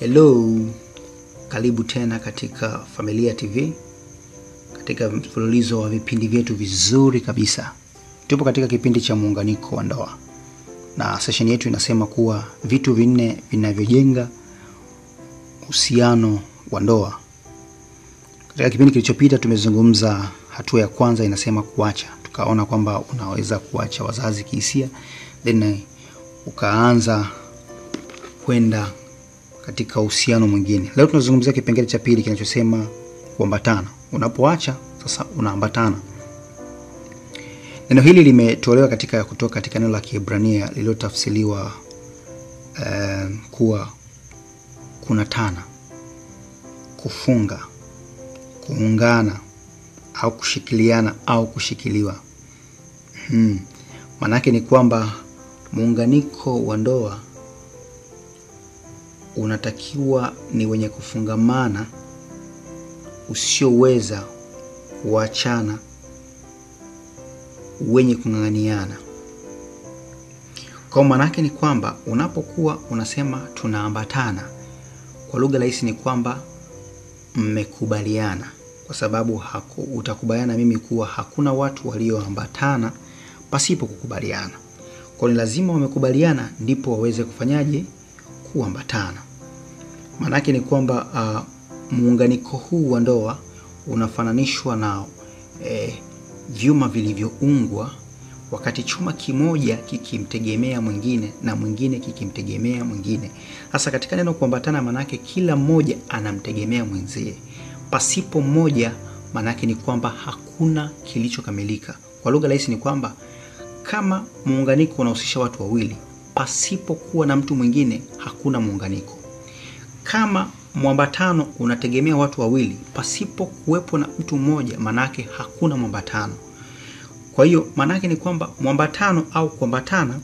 Hello, karibu tena katika Familia TV, katika mfululizo wa vipindi vyetu vizuri kabisa. Tupo katika kipindi cha muunganiko wa ndoa, na session yetu inasema kuwa vitu vinne vinavyojenga uhusiano wa ndoa. Katika kipindi kilichopita tumezungumza hatua ya kwanza, inasema kuacha. Tukaona kwamba unaweza kuacha wazazi kihisia, then ukaanza kwenda katika uhusiano mwingine. Leo tunazungumzia kipengele cha pili kinachosema kuambatana. Unapoacha sasa unaambatana. Neno hili limetolewa kutoka katika neno la Kiebrania lililotafsiriwa kuwa kunatana, kufunga, kuungana au kushikiliana au kushikiliwa. Maana yake ni kwamba muunganiko wa ndoa unatakiwa ni wenye kufungamana, usioweza kuachana, wenye kung'ang'aniana. Kwa maana yake ni kwamba unapokuwa unasema tunaambatana, kwa lugha rahisi ni kwamba mmekubaliana, kwa sababu utakubaliana mimi kuwa hakuna watu walioambatana pasipo kukubaliana. Kwa ni lazima wamekubaliana ndipo waweze kufanyaje? Kuambatana. Maana yake ni kwamba muunganiko huu wa ndoa unafananishwa na vyuma vilivyoungwa, wakati chuma kimoja kikimtegemea mwingine na mwingine kikimtegemea mwingine. Sasa katika neno kuambatana, maana yake kila mmoja anamtegemea mwenzie. Pasipo mmoja, maana yake ni kwamba hakuna kilichokamilika. Kwa lugha rahisi ni kwamba kama muunganiko unahusisha watu wawili, pasipo kuwa na mtu mwingine hakuna muunganiko. Kama muambatano unategemea watu wawili, pasipo kuwepo na mtu mmoja, maana yake hakuna muambatano. Kwa hiyo maana yake ni kwamba muambatano au kuambatana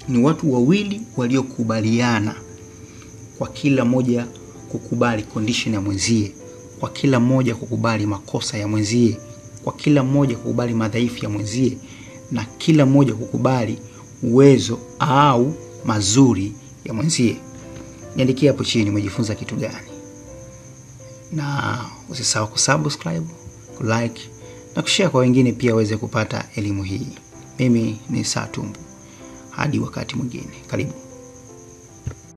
ni watu wawili waliokubaliana, kwa kila mmoja kukubali condition ya mwenzie, kwa kila mmoja kukubali makosa ya mwenzie, kwa kila mmoja kukubali madhaifu ya mwenzie, na kila mmoja kukubali uwezo au mazuri ya mwenzie. Niandikie hapo chini umejifunza kitu gani. Na usisahau kusubscribe, kulike na kushare kwa wengine pia waweze kupata elimu hii. Mimi ni Satumbu. Hadi wakati mwingine. Karibu.